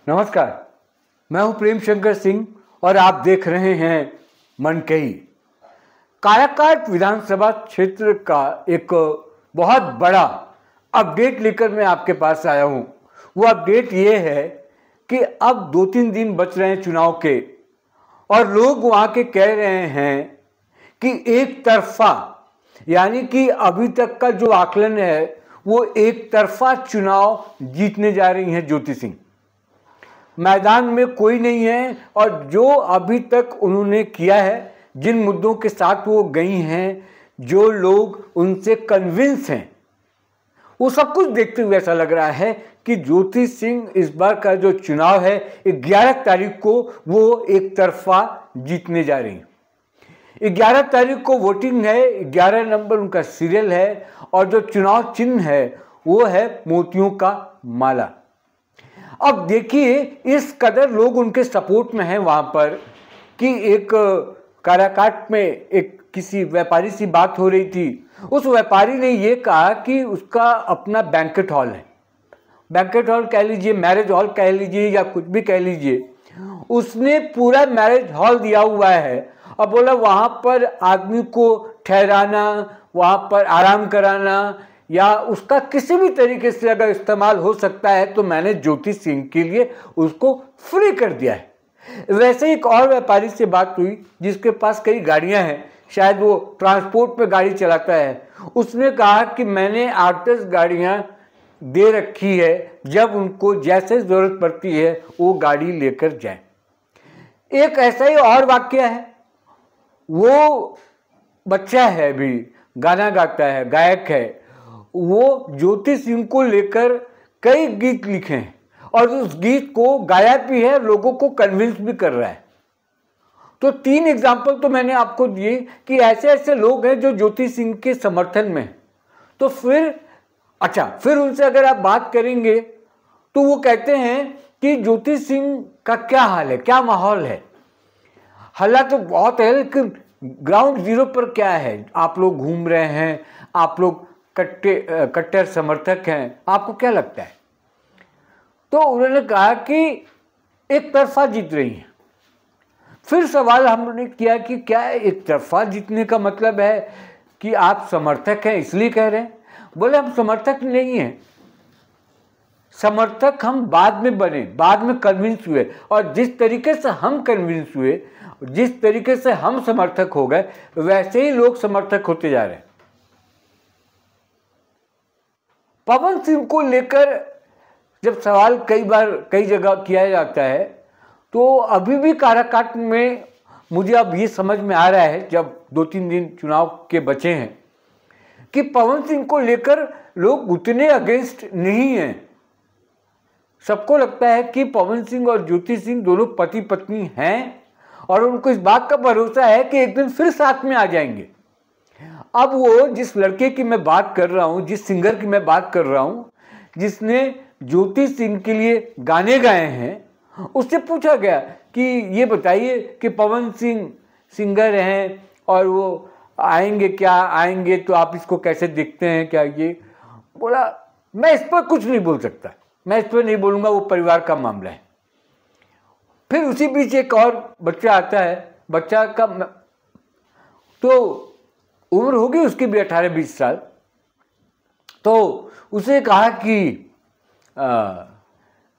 नमस्कार, मैं हूं प्रेम शंकर सिंह और आप देख रहे हैं मनकही। काराकाट विधानसभा क्षेत्र का एक बहुत बड़ा अपडेट लेकर मैं आपके पास आया हूं। वो अपडेट ये है कि अब 2-3 दिन बच रहे हैं चुनाव के और लोग वहां के कह रहे हैं कि एक तरफा, यानी कि अभी तक का जो आकलन है वो एक तरफा चुनाव जीतने जा रही हैं ज्योति सिंह। मैदान में कोई नहीं है और जो अभी तक उन्होंने किया है, जिन मुद्दों के साथ वो गई हैं, जो लोग उनसे कन्विंस हैं, वो सब कुछ देखते हुए ऐसा लग रहा है कि ज्योति सिंह इस बार का जो चुनाव है 11 तारीख को वो एक तरफा जीतने जा रही हैं। 11 तारीख को वोटिंग है, 11 नंबर उनका सीरियल है और जो चुनाव चिन्ह है वो है मोतियों का माला। अब देखिए, इस कदर लोग उनके सपोर्ट में हैं वहां पर कि एक काराकाट में एक किसी व्यापारी से बात हो रही थी। उस व्यापारी ने ये कहा कि उसका अपना बैंकेट हॉल है, बैंकेट हॉल कह लीजिए, मैरिज हॉल कह लीजिए या कुछ भी कह लीजिए, उसने पूरा मैरिज हॉल दिया हुआ है और बोला वहां पर आदमी को ठहराना, वहां पर आराम कराना या उसका किसी भी तरीके से अगर इस्तेमाल हो सकता है तो मैंने ज्योति सिंह के लिए उसको फ्री कर दिया है। वैसे एक और व्यापारी से बात हुई जिसके पास कई गाड़ियां हैं, शायद वो ट्रांसपोर्ट पे गाड़ी चलाता है। उसने कहा कि मैंने 8-10 गाड़ियां दे रखी है, जब उनको जैसे जरूरत पड़ती है वो गाड़ी लेकर जाए। एक ऐसा ही और वाक्य है, वो बच्चा है, भी गाना गाता है, गायक है, वो ज्योति सिंह को लेकर कई गीत लिखे हैं और उस गीत को गाया भी है, लोगों को कन्विंस भी कर रहा है। तो 3 एग्जाम्पल तो मैंने आपको दिए कि ऐसे ऐसे लोग हैं जो ज्योति सिंह के समर्थन में। तो फिर उनसे अगर आप बात करेंगे तो वो कहते हैं कि ज्योति सिंह का क्या हाल है, क्या माहौल है। हल्ला तो बहुत है, लेकिन ग्राउंड जीरो पर क्या है? आप लोग घूम रहे हैं, आप लोग कट्टर समर्थक हैं, आपको क्या लगता है? तो उन्होंने कहा कि एक तरफा जीत रही हैं। फिर सवाल हमने किया कि क्या एक तरफा जीतने का मतलब है कि आप समर्थक हैं इसलिए कह रहे हैं? बोले हम समर्थक नहीं हैं, समर्थक हम बाद में बने, बाद में कन्विंस हुए और जिस तरीके से हम कन्विंस हुए, जिस तरीके से हम समर्थक हो गए, वैसे ही लोग समर्थक होते जा रहे हैं। पवन सिंह को लेकर जब सवाल कई बार कई जगह किया जाता है तो अभी भी काराकाट में मुझे अब ये समझ में आ रहा है, जब 2-3 दिन चुनाव के बचे हैं, कि पवन सिंह को लेकर लोग उतने अगेंस्ट नहीं हैं। सबको लगता है कि पवन सिंह और ज्योति सिंह दोनों पति पत्नी हैं और उनको इस बात का भरोसा है कि एक दिन फिर साथ में आ जाएंगे। अब वो जिस लड़के की मैं बात कर रहा हूँ, जिस सिंगर की मैं बात कर रहा हूँ, जिसने ज्योति सिंह के लिए गाने गाए हैं, उससे पूछा गया कि ये बताइए कि पवन सिंह सिंगर हैं और वो आएंगे, क्या आएंगे तो आप इसको कैसे देखते हैं, क्या ये? बोला मैं इस पर कुछ नहीं बोल सकता, मैं इस पर नहीं बोलूँगा, वो परिवार का मामला है। फिर उसी बीच एक और बच्चा आता है, बच्चा का तो उम्र होगी उसकी भी 18-20 साल। तो उसे कहा कि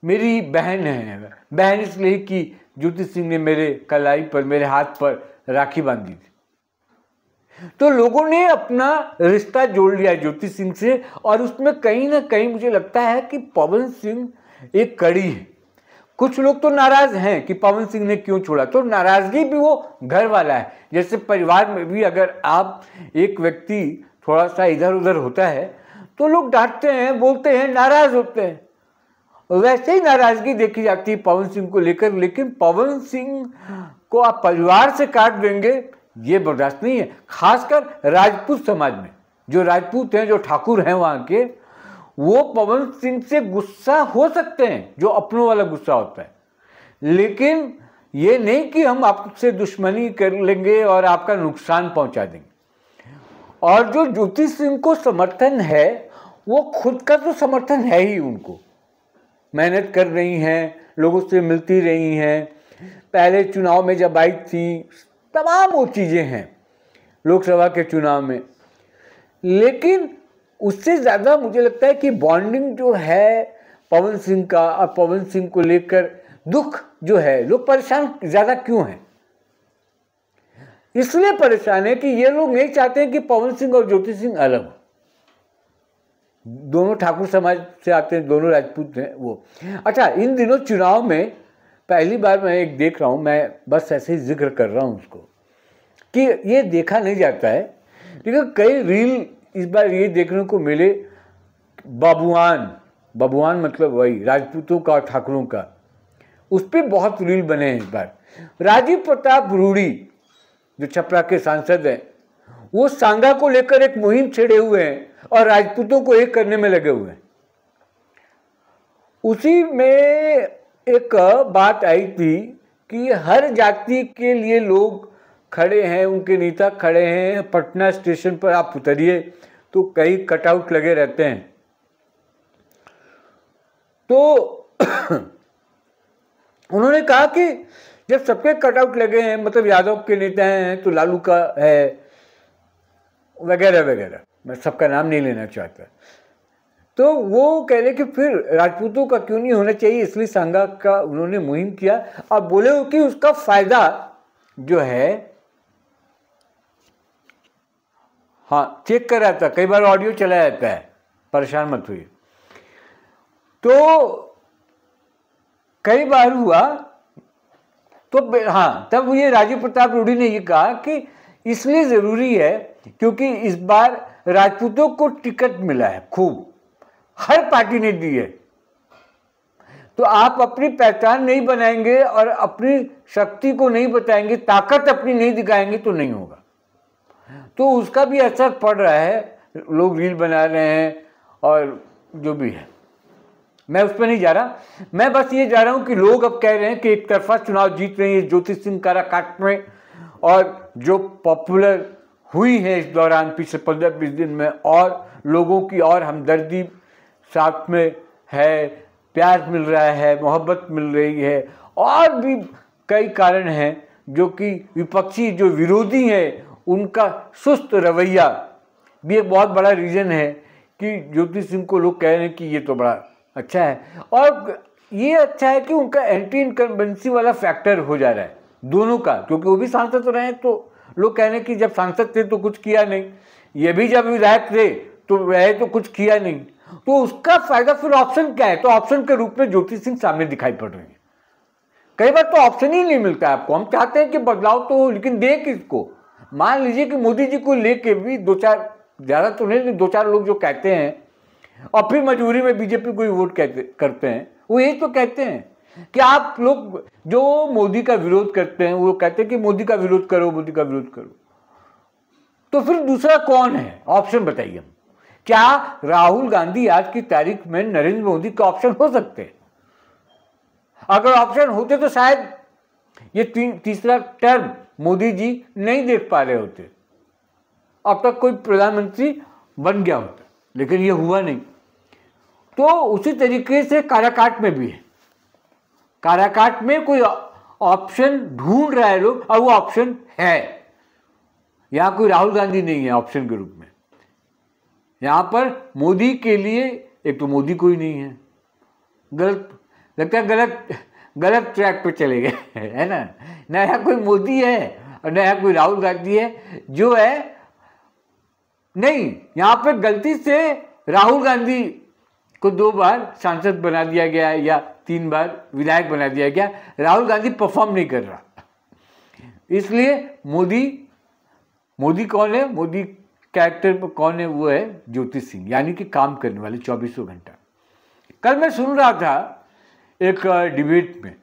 मेरी बहन है, बहन इसलिए कि ज्योति सिंह ने मेरे कलाई पर, मेरे हाथ पर राखी बांधी थी। तो लोगों ने अपना रिश्ता जोड़ लिया ज्योति सिंह से और उसमें कहीं ना कहीं मुझे लगता है कि पवन सिंह एक कड़ी है। कुछ लोग तो नाराज हैं कि पवन सिंह ने क्यों छोड़ा, तो नाराजगी भी वो घर वाला है। जैसे परिवार में भी अगर आप एक व्यक्ति थोड़ा सा इधर उधर होता है तो लोग डांटते हैं, बोलते हैं, नाराज होते हैं। वैसे ही नाराजगी देखी जाती है पवन सिंह को लेकर। लेकिन पवन सिंह को आप परिवार से काट देंगे, ये बर्दाश्त नहीं है। खासकर राजपूत समाज में, जो राजपूत हैं, जो ठाकुर हैं वहाँ के, वो पवन सिंह से गुस्सा हो सकते हैं, जो अपनों वाला गुस्सा होता है, लेकिन ये नहीं कि हम आपसे दुश्मनी कर लेंगे और आपका नुकसान पहुंचा देंगे। और जो ज्योति सिंह को समर्थन है, वो खुद का तो समर्थन है ही, उनको मेहनत कर रही हैं, लोगों से मिलती रही हैं, पहले चुनाव में जब आई थी, तमाम वो चीज़ें हैं लोकसभा के चुनाव में। लेकिन उससे ज़्यादा मुझे लगता है कि बॉन्डिंग जो है पवन सिंह का, और पवन सिंह को लेकर दुख जो है, लोग परेशान ज़्यादा क्यों हैं? इसलिए परेशान है कि ये लोग नहीं चाहते हैं कि पवन सिंह और ज्योति सिंह अलग हो। दोनों ठाकुर समाज से आते हैं, दोनों राजपूत हैं वो। अच्छा, इन दिनों चुनाव में पहली बार मैं एक देख रहा हूँ, मैं बस ऐसे ही जिक्र कर रहा हूँ उसको, कि ये देखा नहीं जाता है, लेकिन कई रील इस बार ये देखने को मिले, बबुआन मतलब वही राजपूतों का और ठाकुरों का, उस पर बहुत रील बने हैं इस बार। राजीव प्रताप रूडी जो छपरा के सांसद हैं, वो सांगा को लेकर एक मुहिम छेड़े हुए हैं और राजपूतों को एक करने में लगे हुए हैं। उसी में एक बात आई थी कि हर जाति के लिए लोग खड़े हैं, उनके नेता खड़े हैं। पटना स्टेशन पर आप उतरिए तो कई कटआउट लगे रहते हैं। तो उन्होंने कहा कि जब सबके कटआउट लगे हैं, मतलब यादव के नेता हैं तो लालू का है, वगैरह वगैरह, मैं सबका नाम नहीं लेना चाहता। तो वो कह रहे कि फिर राजपूतों का क्यों नहीं होना चाहिए, इसलिए सांगा का उन्होंने मुहिम किया। अब बोले हो कि उसका फायदा जो है, हाँ चेक कर रहा था, कई बार ऑडियो चला जाता है, परेशान मत हुई। तो कई बार हुआ तो हाँ, तब ये राजीव प्रताप रूडी ने ये कहा कि इसलिए जरूरी है क्योंकि इस बार राजपूतों को टिकट मिला है, खूब हर पार्टी ने दी है। तो आप अपनी पहचान नहीं बनाएंगे और अपनी शक्ति को नहीं बताएंगे, ताकत अपनी नहीं दिखाएंगे तो नहीं होगा। तो उसका भी असर पड़ रहा है, लोग रील बना रहे हैं और जो भी है, मैं उस पर नहीं जा रहा। मैं बस ये जा रहा हूं कि लोग अब कह रहे हैं कि एक तरफा चुनाव जीत रही है ज्योति सिंह काराकाट में, और जो पॉपुलर हुई है इस दौरान पिछले 15-20 दिन में, और लोगों की और हमदर्दी साथ में है, प्यार मिल रहा है, मोहब्बत मिल रही है, और भी कई कारण हैं जो कि विपक्षी जो विरोधी हैं उनका सुस्त रवैया भी एक बहुत बड़ा रीज़न है कि ज्योति सिंह को लोग कह रहे हैं कि ये तो बड़ा अच्छा है। और ये अच्छा है कि उनका एंटी इनकम्बेंसी वाला फैक्टर हो जा रहा है दोनों का, क्योंकि वो भी सांसद तो रहे, तो लोग कह रहे हैं कि जब सांसद थे तो कुछ किया नहीं, ये भी जब विधायक थे तो रहे तो कुछ किया नहीं, तो उसका फायदा फिर ऑप्शन क्या है? तो ऑप्शन के रूप में ज्योति सिंह सामने दिखाई पड़ रही है। कई बार तो ऑप्शन ही नहीं मिलता है आपको। हम चाहते हैं कि बदलाव तो हो, लेकिन दे किसको? मान लीजिए कि मोदी जी को लेके भी 2-4, ज़्यादा तो नहीं, 2-4 लोग जो कहते हैं और फिर मजबूरी में बीजेपी को ही वोट करते हैं, वो यही तो कहते हैं कि आप लोग जो मोदी का विरोध करते हैं वो कहते हैं कि मोदी का विरोध करो, मोदी का विरोध करो। तो फिर दूसरा कौन है? ऑप्शन बताइए। क्या राहुल गांधी आज की तारीख में नरेंद्र मोदी का ऑप्शन हो सकते हैं? अगर ऑप्शन होते तो शायद ये तीसरा टर्म मोदी जी नहीं देख पा रहे होते, अब तक कोई प्रधानमंत्री बन गया होता, लेकिन ये हुआ नहीं। तो उसी तरीके से काराकाट में भी है, काराकाट में कोई ऑप्शन ढूंढ रहा है लोग, और वो ऑप्शन है। यहां कोई राहुल गांधी नहीं है ऑप्शन के रूप में। यहां पर मोदी के लिए एक तो मोदी कोई नहीं है, गलत लगता है, गलत ट्रैक पे चले गए है ना। नया कोई मोदी है और नया कोई राहुल गांधी है जो है नहीं। यहां पे गलती से राहुल गांधी को 2 बार सांसद बना दिया गया या 3 बार विधायक बना दिया गया। राहुल गांधी परफॉर्म नहीं कर रहा, इसलिए मोदी कौन है? मोदी कैरेक्टर कौन है? वो है ज्योति सिंह, यानी कि काम करने वाले 24 घंटा। कल मैं सुन रहा था एक डिबेट में,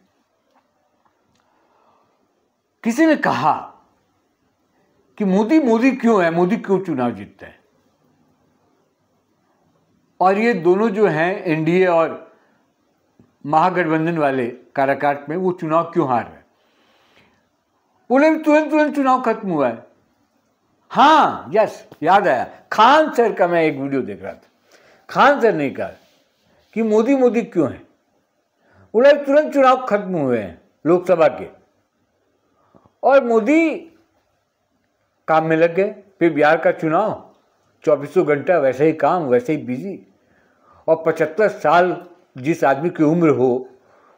किसी ने कहा कि मोदी क्यों है, मोदी क्यों चुनाव जीतता है, और ये दोनों जो हैं एनडीए और महागठबंधन वाले काराकाट में, वो चुनाव क्यों हार रहे? बोले तुरंत चुनाव खत्म हुआ है। हाँ यस, याद आया, खान सर का मैं एक वीडियो देख रहा था। खान सर ने कहा कि मोदी क्यों है? बोला तुरंत चुनाव खत्म हुए हैं लोकसभा के, और मोदी काम में लग गए। फिर बिहार का चुनाव 24 घंटा वैसे ही काम, वैसे ही बिजी। और 75 साल जिस आदमी की उम्र हो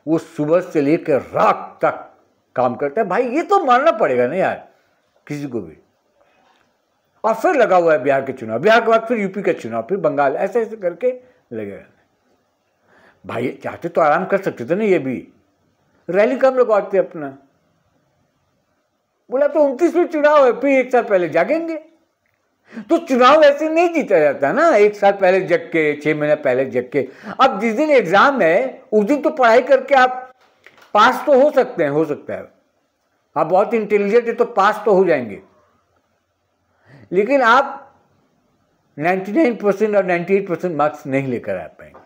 वो सुबह से लेकर रात तक काम करता है। भाई ये तो मानना पड़ेगा ना यार किसी को भी। और फिर लगा हुआ है बिहार के चुनाव, बिहार के बाद फिर यूपी का चुनाव, फिर बंगाल, ऐसे ऐसे करके लगेगा। भाई चाहते तो आराम कर सकते थे ना, ये भी रैली कम लगवाते अपना। बोला तो 29 में चुनाव है, फिर 1 साल पहले जागेंगे। तो चुनाव ऐसे नहीं जीता जाता ना, 1 साल पहले जग के, 6 महीने पहले जग के। अब जिस दिन एग्जाम है उस दिन तो पढ़ाई करके आप पास तो हो सकते हैं, हो सकता है आप बहुत इंटेलिजेंट है तो पास तो हो जाएंगे, लेकिन आप 99% और 98% मार्क्स नहीं लेकर आ पाएंगे,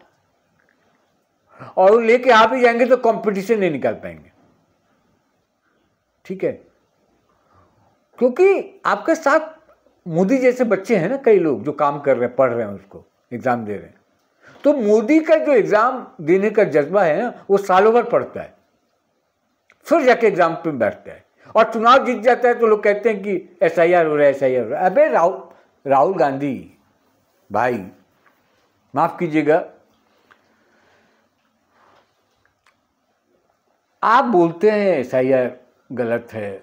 और लेके आप ही जाएंगे तो कंपटीशन नहीं निकाल पाएंगे। ठीक है, क्योंकि आपके साथ मोदी जैसे बच्चे हैं ना, कई लोग जो काम कर रहे हैं, पढ़ रहे हैं, उसको एग्जाम दे रहे हैं। तो मोदी का जो एग्जाम देने का जज्बा है ना, वो सालों भर पढ़ता है, फिर जाके एग्जाम पे बैठता है, और चुनाव जीत जाता है तो लोग कहते हैं कि SIR हो रहा है, SIR हो रहा है। अबे राहुल गांधी भाई, माफ कीजिएगा, आप बोलते हैं SIR गलत है,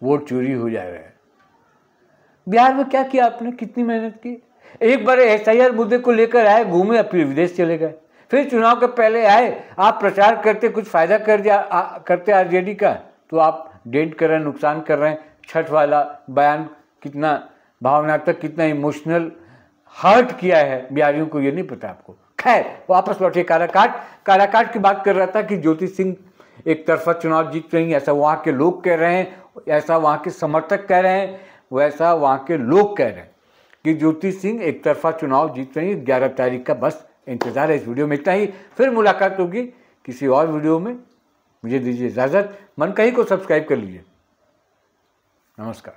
वोट चोरी हो जा रहा है। बिहार में क्या किया आपने, कितनी मेहनत की। एक बार SIR मुद्दे को लेकर आए, घूमे, फिर विदेश चले गए, फिर चुनाव के पहले आए, आप प्रचार करते, कुछ फायदा करते RJD का, तो आप डेंट कर रहे हैं, नुकसान कर रहे हैं। छठ वाला बयान कितना भावनात्मक, कितना इमोशनल हर्ट किया है बिहारियों को, ये नहीं पता आपको। खैर वापस लौटे काराकाट की बात कर रहा था कि ज्योति सिंह एक तरफा चुनाव जीत रही, ऐसा वहाँ के लोग कह रहे हैं, ऐसा वहाँ के समर्थक कह रहे हैं, वैसा वहाँ के लोग कह रहे हैं कि ज्योति सिंह एक तरफा चुनाव जीत रही है। 11 तारीख का बस इंतजार है। इस वीडियो में इतना ही, फिर मुलाकात होगी किसी और वीडियो में। मुझे दीजिए इजाज़त। मनकही को सब्सक्राइब कर लीजिए। नमस्कार।